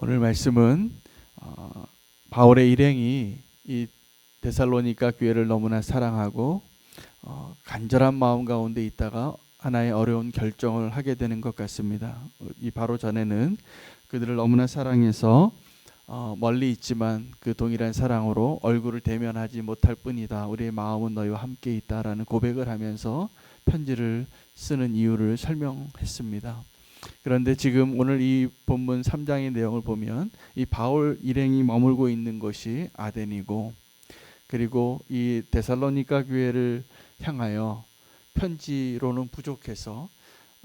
오늘 말씀은 바울의 일행이 이 데살로니가 교회를 너무나 사랑하고 간절한 마음 가운데 있다가 하나의 어려운 결정을 하게 되는 것 같습니다. 이 바로 전에는 그들을 너무나 사랑해서 멀리 있지만 그 동일한 사랑으로 얼굴을 대면하지 못할 뿐이다. 우리의 마음은 너희와 함께 있다라는 고백을 하면서 편지를 쓰는 이유를 설명했습니다. 그런데 지금 오늘 이 본문 3장의 내용을 보면 이 바울 일행이 머물고 있는 곳이 아덴이고, 그리고 이 데살로니가 교회를 향하여 편지로는 부족해서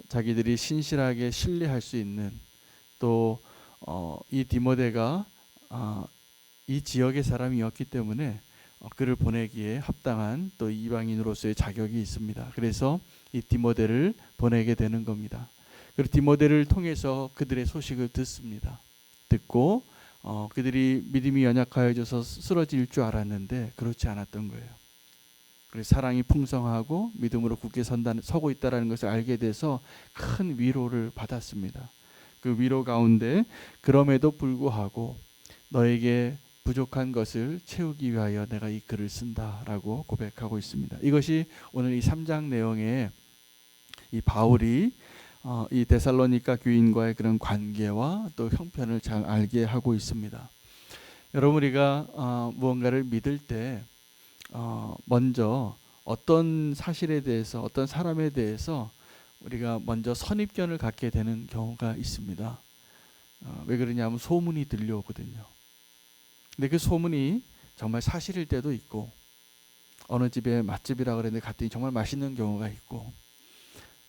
자기들이 신실하게 신뢰할 수 있는, 또 이 디모데가 이 지역의 사람이었기 때문에 그를 보내기에 합당한 또 이방인으로서의 자격이 있습니다. 그래서 이 디모데를 보내게 되는 겁니다. 그리고 디모데를 통해서 그들의 소식을 듣습니다. 듣고 그들이 믿음이 연약하여져서 쓰러질 줄 알았는데 그렇지 않았던 거예요. 그래서 사랑이 풍성하고 믿음으로 굳게 서고 있다는 것을 알게 돼서 큰 위로를 받았습니다. 그 위로 가운데 그럼에도 불구하고 너에게 부족한 것을 채우기 위하여 내가 이 글을 쓴다라고 고백하고 있습니다. 이것이 오늘 이 3장 내용의 이 바울이 이 데살로니가 교인과의 그런 관계와 또 형편을 잘 알게 하고 있습니다. 여러분, 우리가 무언가를 믿을 때 먼저 어떤 사실에 대해서, 어떤 사람에 대해서 우리가 먼저 선입견을 갖게 되는 경우가 있습니다. 왜 그러냐면 소문이 들려오거든요. 근데 그 소문이 정말 사실일 때도 있고, 어느 집에 맛집이라 그랬는데 갔더니 정말 맛있는 경우가 있고,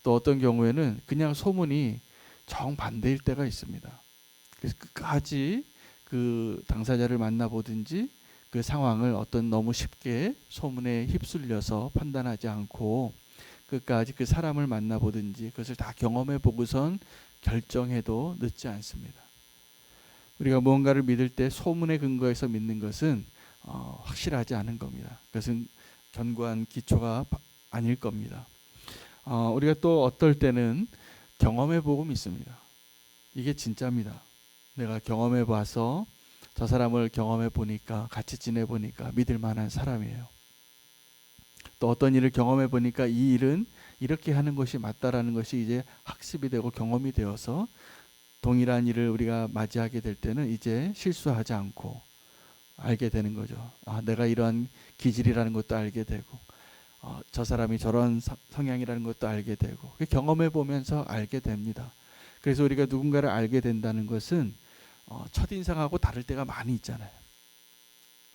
또 어떤 경우에는 그냥 소문이 정반대일 때가 있습니다. 그래서 끝까지 그 당사자를 만나보든지 그 상황을 어떤 너무 쉽게 소문에 휩쓸려서 판단하지 않고 끝까지 그 사람을 만나보든지 그것을 다 경험해 보고선 결정해도 늦지 않습니다. 우리가 무언가를 믿을 때 소문에 근거해서 믿는 것은 확실하지 않은 겁니다. 그것은 견고한 기초가 아닐 겁니다. 우리가 또 어떨 때는 경험해 보고 믿습니다. 이게 진짜입니다. 내가 경험해 봐서 저 사람을 경험해 보니까, 같이 지내 보니까 믿을 만한 사람이에요. 또 어떤 일을 경험해 보니까 이 일은 이렇게 하는 것이 맞다라는 것이 이제 학습이 되고 경험이 되어서 동일한 일을 우리가 맞이하게 될 때는 이제 실수하지 않고 알게 되는 거죠. 내가 이러한 기질이라는 것도 알게 되고, 저 사람이 저런 성향이라는 것도 알게 되고, 경험해 보면서 알게 됩니다. 그래서 우리가 누군가를 알게 된다는 것은 첫인상하고 다를 때가 많이 있잖아요.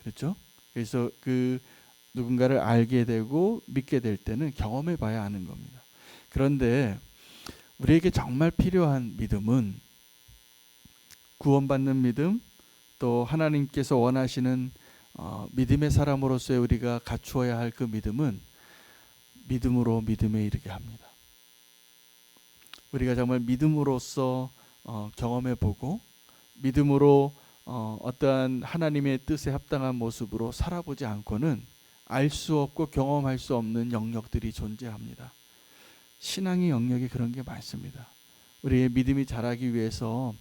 그렇죠? 그래서 그 누군가를 알게 되고 믿게 될 때는 경험해 봐야 아는 겁니다. 그런데 우리에게 정말 필요한 믿음은, 구원받는 믿음, 또 하나님께서 원하시는 믿음의 사람으로서의 우리가 갖추어야 할 그 믿음은 믿음으로 믿음에 이르게 합니다. 우리가 정말 믿음으로써 경험해보고 믿음으로 어떠한 하나님의 뜻에 합당한 모습으로 살아보지 않고는 알 수 없고 경험할 수 없는 영역들이 존재합니다. 신앙의 영역이 그런 게 많습니다. 우리의 믿음이 자라기 위해서,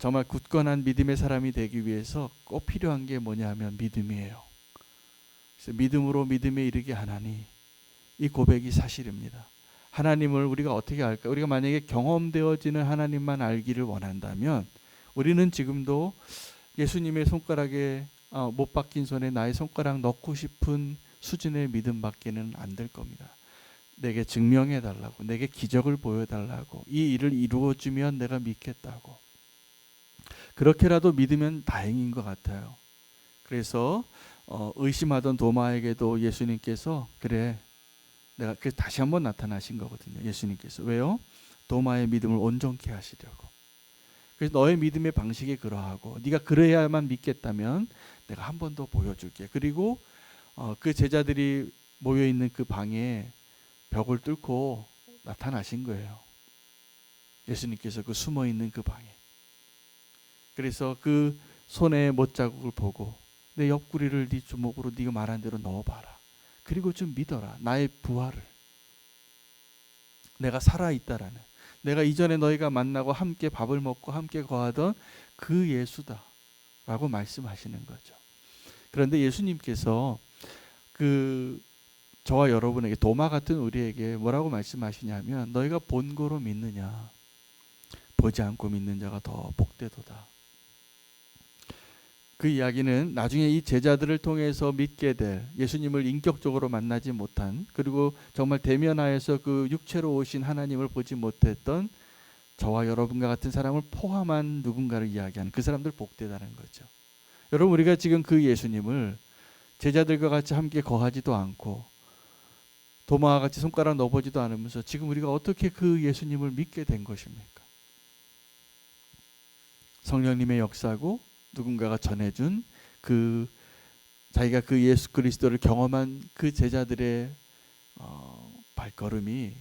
정말 굳건한 믿음의 사람이 되기 위해서 꼭 필요한 게 뭐냐면 믿음이에요. 그래서 믿음으로 믿음에 이르게 하나니, 이 고백이 사실입니다. 하나님을 우리가 어떻게 알까? 우리가 만약에 경험되어지는 하나님만 알기를 원한다면 우리는 지금도 예수님의 손가락에 못 박힌 손에 나의 손가락 넣고 싶은 수준의 믿음밖에는 안 될 겁니다. 내게 증명해 달라고, 내게 기적을 보여달라고, 이 일을 이루어주면 내가 믿겠다고. 그렇게라도 믿으면 다행인 것 같아요. 그래서 의심하던 도마에게도 예수님께서, 그래, 내가 다시 한번 나타나신 거거든요. 예수님께서. 왜요? 도마의 믿음을 온전케 하시려고. 그래서 너의 믿음의 방식이 그러하고 네가 그래야만 믿겠다면 내가 한 번 더 보여줄게. 그리고 그 제자들이 모여있는 그 방에 벽을 뚫고 나타나신 거예요. 예수님께서 그 숨어있는 그 방에. 그래서 그 손에 못자국을 보고 내 옆구리를 네 주먹으로 네가 말한 대로 넣어봐라. 그리고 좀 믿어라. 나의 부활을. 내가 살아있다라는, 내가 이전에 너희가 만나고 함께 밥을 먹고 함께 거하던 그 예수다라고 말씀하시는 거죠. 그런데 예수님께서 저와 여러분에게, 도마 같은 우리에게 뭐라고 말씀하시냐면, 너희가 본고로 믿느냐, 보지 않고 믿는 자가 더 복되도다. 그 이야기는 나중에 이 제자들을 통해서 믿게 될, 예수님을 인격적으로 만나지 못한, 그리고 정말 대면하여서 그 육체로 오신 하나님을 보지 못했던 저와 여러분과 같은 사람을 포함한 누군가를 이야기하는, 그 사람들 복되다는 거죠. 여러분, 우리가 지금 그 예수님을 제자들과 같이 함께 거하지도 않고 도마와 같이 손가락 넣어보지도 않으면서 지금 우리가 어떻게 그 예수님을 믿게 된 것입니까? 성령님의 역사고 누군가가 전해준 자기가 그 예수 그리스도를 경험한 그 제자들의 발걸음이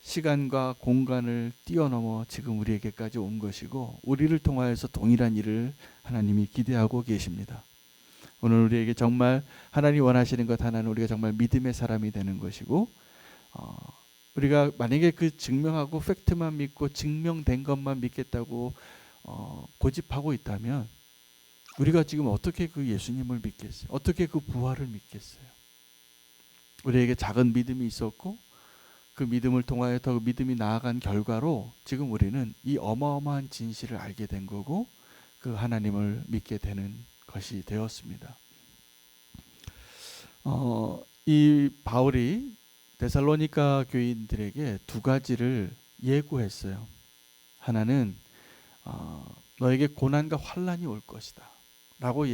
시간과 공간을 뛰어넘어 지금 우리에게까지 온 것이고, 우리를 통하여서 동일한 일을 하나님이 기대하고 계십니다. 오늘 우리에게 정말 하나님 원하시는 것 하나는 우리가 정말 믿음의 사람이 되는 것이고, 우리가 만약에 그 증명하고 팩트만 믿고 증명된 것만 믿겠다고 고집하고 있다면, 우리가 지금 어떻게 그 예수님을 믿겠어요? 어떻게 그 부활을 믿겠어요? 우리에게 작은 믿음이 있었고 그 믿음을 통하여 더 믿음이 나아간 결과로 지금 우리는 이 어마어마한 진실을 알게 된 거고, 그 하나님을 믿게 되는 것이 되었습니다. 이 바울이 데살로니가 교인들에게 두 가지를 예고했어요. 하나는 너에게 고난과 환난이 올 것이다 라고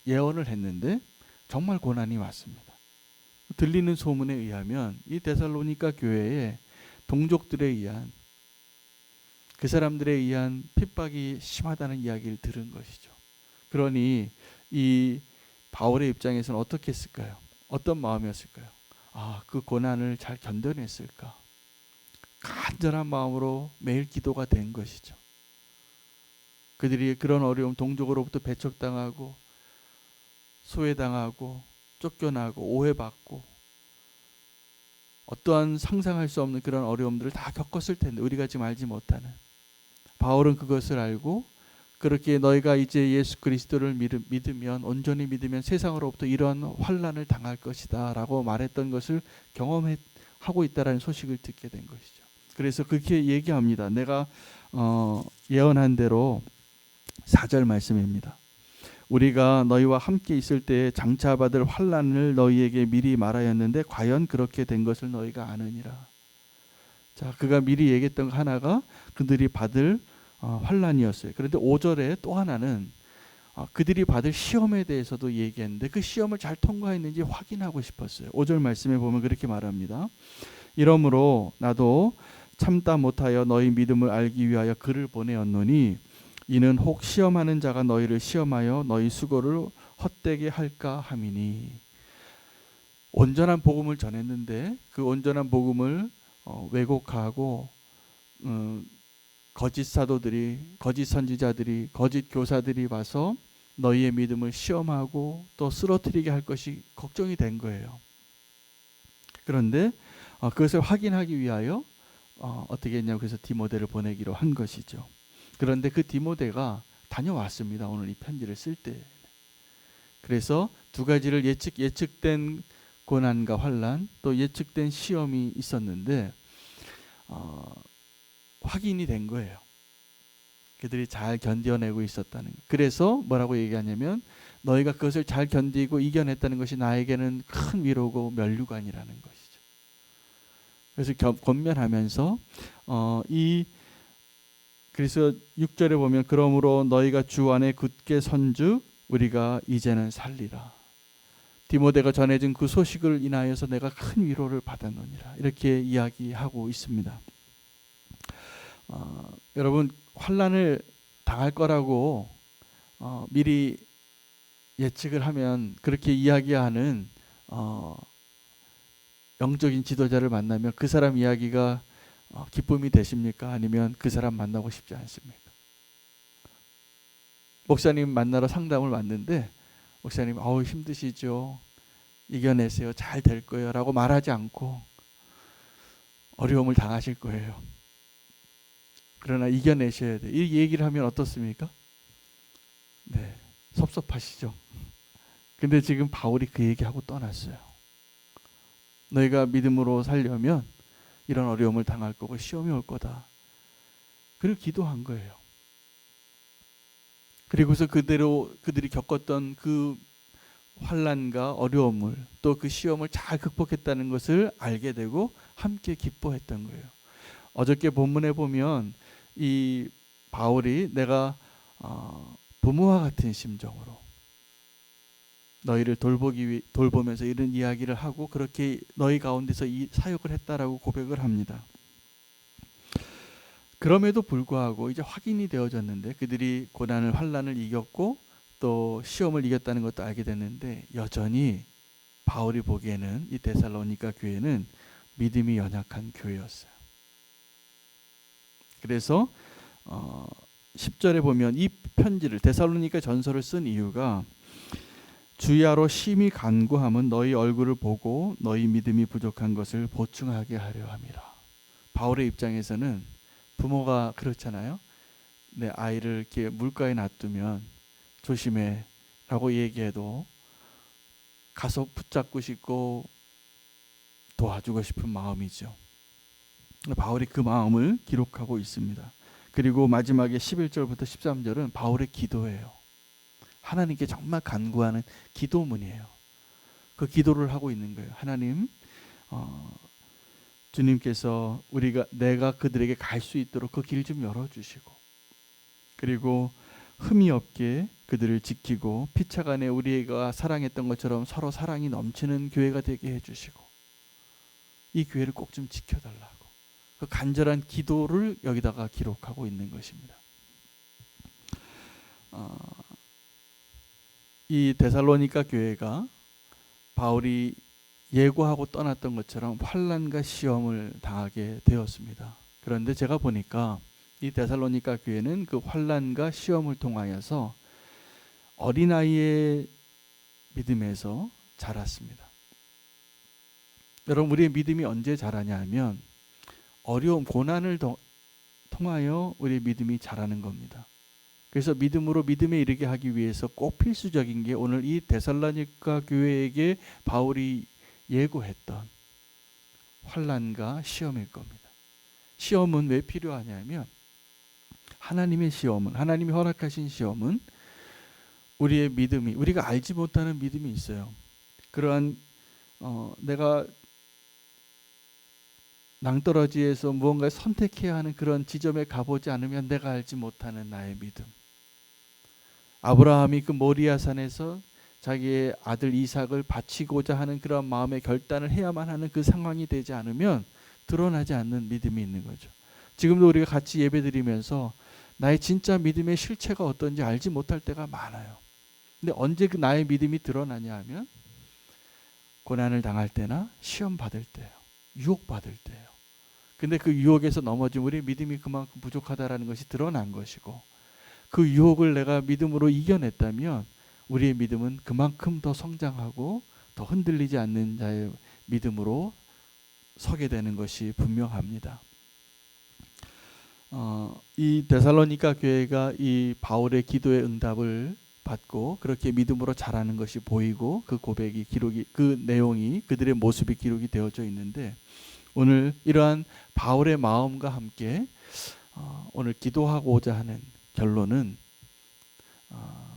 예언을 했는데 정말 고난이 왔습니다. 들리는 소문에 의하면 이 데살로니가 교회에 동족들에 의한, 그 사람들에 의한 핍박이 심하다는 이야기를 들은 것이죠. 그러니 이 바울의 입장에서는 어떻게 했을까요? 어떤 마음이었을까요? 그 고난을 잘 견뎌냈을까? 간절한 마음으로 매일 기도가 된 것이죠. 그들이 그런 어려움, 동족으로부터 배척당하고 소외당하고 쫓겨나고 오해받고 어떠한 상상할 수 없는 그런 어려움들을 다 겪었을 텐데, 우리가 지금 알지 못하는. 바울은 그것을 알고 그렇게 너희가 이제 예수 그리스도를 믿으면, 온전히 믿으면 세상으로부터 이런 환난을 당할 것이다 라고 말했던 것을 경험하고 있다라는 소식을 듣게 된 것이죠. 그래서 그렇게 얘기합니다. 내가 예언한 대로 4절 말씀입니다. 우리가 너희와 함께 있을 때에 장차 받을 환난을 너희에게 미리 말하였는데 과연 그렇게 된 것을 너희가 아느니라. 자, 그가 미리 얘기했던 하나가 그들이 받을 환난이었어요. 그런데 5절에 또 하나는 그들이 받을 시험에 대해서도 얘기했는데 그 시험을 잘 통과했는지 확인하고 싶었어요. 5절 말씀에 보면 그렇게 말합니다. 이러므로 나도 참다 못하여 너희 믿음을 알기 위하여 글을 보내었노니 이는 혹 시험하는 자가 너희를 시험하여 너희 수고를 헛되게 할까 함이니. 온전한 복음을 전했는데 그 온전한 복음을 왜곡하고 거짓 사도들이, 거짓 선지자들이, 거짓 교사들이 와서 너희의 믿음을 시험하고 또 쓰러뜨리게 할 것이 걱정이 된 거예요. 그런데 그것을 확인하기 위하여 어떻게 했냐고, 그래서 디모데를 보내기로 한 것이죠. 그런데 그 디모데가 다녀왔습니다. 오늘 이 편지를 쓸 때. 그래서 두 가지를 예측된 고난과 환난, 또 예측된 시험이 있었는데 확인이 된 거예요. 그들이 잘 견뎌내고 있었다는 것. 그래서 뭐라고 얘기하냐면 너희가 그것을 잘 견디고 이겨냈다는 것이 나에게는 큰 위로고 면류관이라는 것이죠. 그래서 권면하면서 그래서 6절에 보면 그러므로 너희가 주 안에 굳게 선즉 우리가 이제는 살리라. 디모데가 전해진 그 소식을 인하여서 내가 큰 위로를 받았노니라. 이렇게 이야기하고 있습니다. 여러분, 환난을 당할 거라고 미리 예측을 하면, 그렇게 이야기하는 영적인 지도자를 만나면 그 사람 이야기가 기쁨이 되십니까? 아니면 그 사람 만나고 싶지 않습니까? 목사님 만나러 상담을 왔는데 목사님 힘드시죠? 이겨내세요. 잘 될 거예요 라고 말하지 않고 어려움을 당하실 거예요. 그러나 이겨내셔야 돼요. 이 얘기를 하면 어떻습니까? 네, 섭섭하시죠? 근데 지금 바울이 그 얘기하고 떠났어요. 너희가 믿음으로 살려면 이런 어려움을 당할 거고 시험이 올 거다. 그리고 기도한 거예요. 그리고서 그대로 그들이 겪었던 그 환난과 어려움을 또 그 시험을 잘 극복했다는 것을 알게 되고 함께 기뻐했던 거예요. 어저께 본문에 보면 이 바울이 내가 부모와 같은 심정으로 너희를 돌보면서 이런 이야기를 하고 그렇게 너희 가운데서 이 사역을 했다라고 고백을 합니다. 그럼에도 불구하고 이제 확인이 되어졌는데 그들이 고난을 환난을 이겼고 또 시험을 이겼다는 것도 알게 됐는데 여전히 바울이 보기에는 이 데살로니가 교회는 믿음이 연약한 교회였어요. 그래서 10절에 보면 이 편지를 데살로니가 전서를 쓴 이유가 주야로 심히 간구함은 너희 얼굴을 보고 너희 믿음이 부족한 것을 보충하게 하려 함이라. 바울의 입장에서는 부모가 그렇잖아요. 내 아이를 이렇게 물가에 놔두면 조심해 라고 얘기해도 가서 붙잡고 싶고 도와주고 싶은 마음이죠. 바울이 그 마음을 기록하고 있습니다. 그리고 마지막에 11절부터 13절은 바울의 기도예요. 하나님께 정말 간구하는 기도문이에요. 그 기도를 하고 있는 거예요. 하나님, 주님께서 내가 그들에게 갈 수 있도록 그 길 좀 열어주시고, 그리고 흠이 없게 그들을 지키고 피차간에 우리가 사랑했던 것처럼 서로 사랑이 넘치는 교회가 되게 해주시고, 이 교회를 꼭 좀 지켜달라고 그 간절한 기도를 여기다가 기록하고 있는 것입니다. 이 데살로니가 교회가 바울이 예고하고 떠났던 것처럼 환난과 시험을 당하게 되었습니다. 그런데 제가 보니까 이 데살로니가 교회는 그 환난과 시험을 통하여서 어린아이의 믿음에서 자랐습니다. 여러분, 우리의 믿음이 언제 자라냐 하면 어려움, 고난을 통하여 우리의 믿음이 자라는 겁니다. 그래서 믿음으로 믿음에 이르게 하기 위해서 꼭 필수적인 게 오늘 이 데살로니가 교회에게 바울이 예고했던 환난과 시험일 겁니다. 시험은 왜 필요하냐면 하나님의 시험은, 하나님이 허락하신 시험은 우리의 믿음이, 우리가 알지 못하는 믿음이 있어요. 그러한 내가 낭떠러지에서 무언가를 선택해야 하는 그런 지점에 가보지 않으면 내가 알지 못하는 나의 믿음. 아브라함이 그 모리아 산에서 자기의 아들 이삭을 바치고자 하는 그런 마음의 결단을 해야만 하는 그 상황이 되지 않으면 드러나지 않는 믿음이 있는 거죠. 지금도 우리가 같이 예배드리면서 나의 진짜 믿음의 실체가 어떤지 알지 못할 때가 많아요. 근데 언제 그 나의 믿음이 드러나냐 하면 고난을 당할 때나 시험 받을 때예요. 유혹 받을 때예요. 근데 그 유혹에서 넘어지면 우리의 믿음이 그만큼 부족하다라는 것이 드러난 것이고, 그 유혹을 내가 믿음으로 이겨냈다면 우리의 믿음은 그만큼 더 성장하고 더 흔들리지 않는 자의 믿음으로 서게 되는 것이 분명합니다. 이 데살로니가 교회가 이 바울의 기도의 응답을 받고 그렇게 믿음으로 자라는 것이 보이고 그 고백이 그 내용이 그들의 모습이 기록이 되어져 있는데, 오늘 이러한 바울의 마음과 함께 오늘 기도하고자 하는 결론은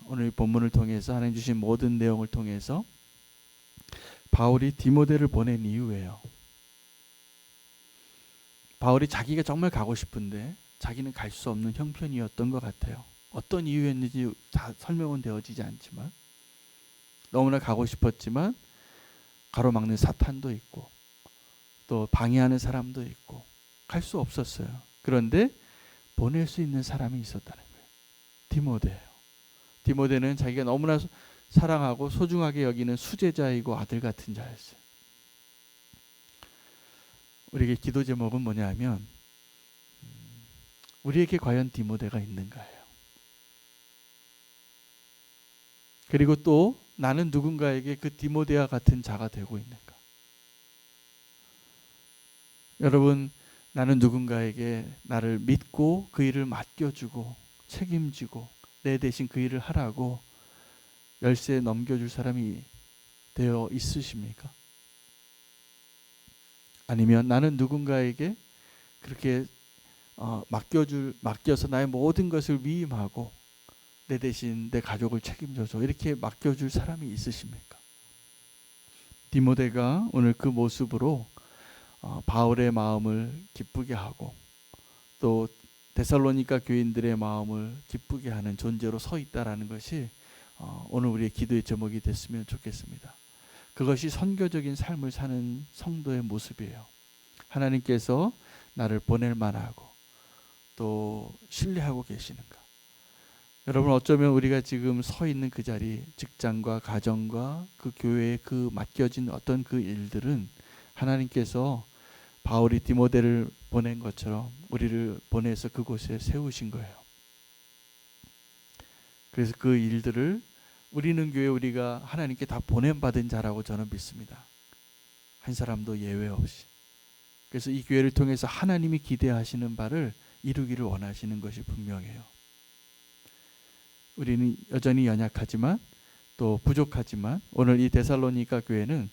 오늘 본문을 통해서 하나님 주신 모든 내용을 통해서 바울이 디모데를 보낸 이유예요. 바울이 자기가 정말 가고 싶은데 자기는 갈 수 없는 형편이었던 것 같아요. 어떤 이유였는지 다 설명은 되어지지 않지만 너무나 가고 싶었지만 가로막는 사탄도 있고 또 방해하는 사람도 있고 갈 수 없었어요. 그런데 보낼 수 있는 사람이 있었다는 거예요. 디모데예요. 디모데는 자기가 너무나 사랑하고 소중하게 여기는 수제자이고 아들 같은 자였어요. 우리에게 기도 제목은 뭐냐면 우리에게 과연 디모데가 있는가예요. 그리고 또 나는 누군가에게 그 디모데와 같은 자가 되고 있는가. 여러분, 나는 누군가에게 나를 믿고 그 일을 맡겨주고 책임지고 내 대신 그 일을 하라고 열쇠 넘겨줄 사람이 되어 있으십니까? 아니면 나는 누군가에게 그렇게 맡겨서 나의 모든 것을 위임하고 내 대신 내 가족을 책임져줘 이렇게 맡겨줄 사람이 있으십니까? 디모데가 오늘 그 모습으로 바울의 마음을 기쁘게 하고 또 데살로니가 교인들의 마음을 기쁘게 하는 존재로 서 있다라는 것이 오늘 우리의 기도의 제목이 됐으면 좋겠습니다. 그것이 선교적인 삶을 사는 성도의 모습이에요. 하나님께서 나를 보낼 만하고 또 신뢰하고 계시는가. 여러분, 어쩌면 우리가 지금 서 있는 그 자리, 직장과 가정과 그 교회에 그 맡겨진 어떤 그 일들은 하나님께서 바울이 디모데를 보낸 것처럼 우리를 보내서 그곳에 세우신 거예요. 그래서 그 일들을 우리는 교회 우리가 하나님께 다 보냄받은 자라고 저는 믿습니다. 한 사람도 예외 없이. 그래서 이 교회를 통해서 하나님이 기대하시는 바를 이루기를 원하시는 것이 분명해요. 우리는 여전히 연약하지만 또 부족하지만 오늘 이 데살로니가 교회는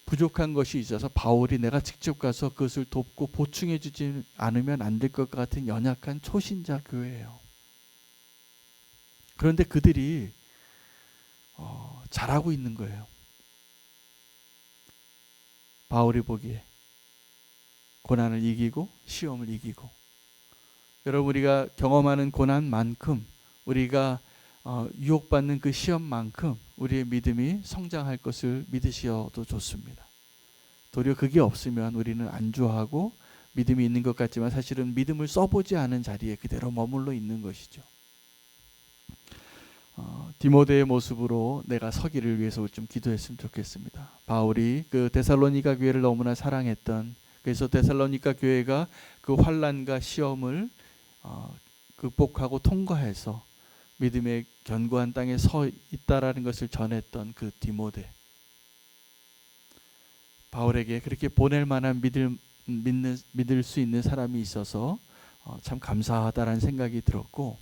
부족한 것이 있어서 바울이 내가 직접 가서 그것을 돕고 보충해 주지 않으면 안 될 것 같은 연약한 초신자 교회예요. 그런데 그들이 잘하고 있는 거예요. 바울이 보기에 고난을 이기고 시험을 이기고, 여러분 우리가 경험하는 고난만큼 우리가 유혹받는 그 시험만큼 우리의 믿음이 성장할 것을 믿으셔도 좋습니다. 도리어 그게 없으면 우리는 안주하고 믿음이 있는 것 같지만 사실은 믿음을 써보지 않은 자리에 그대로 머물러 있는 것이죠. 디모데의 모습으로 내가 서기를 위해서 좀 기도했으면 좋겠습니다. 바울이 그 데살로니가 교회를 너무나 사랑했던, 그래서 데살로니가 교회가 그 환난과 시험을 극복하고 통과해서 믿음의 견고한 땅에 서 있다라는 것을 전했던 그 디모데, 바울에게 그렇게 보낼 만한 믿을 수 있는 사람이 있어서 참 감사하다라는 생각이 들었고,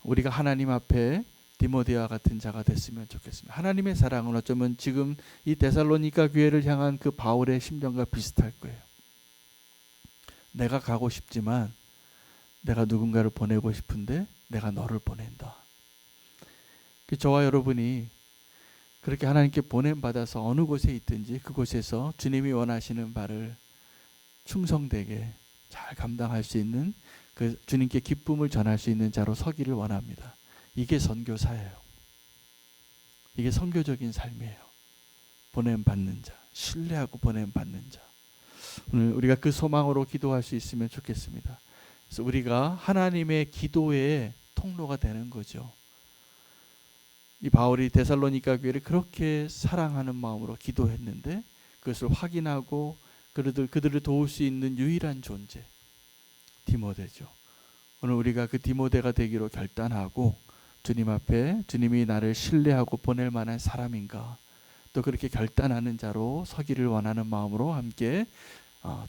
우리가 하나님 앞에 디모데와 같은 자가 됐으면 좋겠습니다. 하나님의 사랑은 어쩌면 지금 이 데살로니가 교회를 향한 그 바울의 심정과 비슷할 거예요. 내가 가고 싶지만 내가 누군가를 보내고 싶은데 내가 너를 보낸다. 저와 여러분이 그렇게 하나님께 보냄받아서 어느 곳에 있든지 그곳에서 주님이 원하시는 바를 충성되게 잘 감당할 수 있는, 그 주님께 기쁨을 전할 수 있는 자로 서기를 원합니다. 이게 선교사예요. 이게 선교적인 삶이에요. 보냄받는 자, 신뢰하고 보냄받는 자. 오늘 우리가 그 소망으로 기도할 수 있으면 좋겠습니다. 그래서 우리가 하나님의 기도의 통로가 되는 거죠. 이 바울이 데살로니가 교회를 그렇게 사랑하는 마음으로 기도했는데 그것을 확인하고 그들을 도울 수 있는 유일한 존재, 디모데죠. 오늘 우리가 그 디모데가 되기로 결단하고 주님 앞에 주님이 나를 신뢰하고 보낼 만한 사람인가, 또 그렇게 결단하는 자로 서기를 원하는 마음으로 함께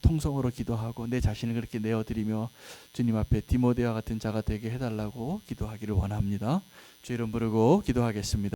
통성으로 기도하고 내 자신을 그렇게 내어드리며 주님 앞에 디모데와 같은 자가 되게 해달라고 기도하기를 원합니다. 주 이름 부르고 기도하겠습니다.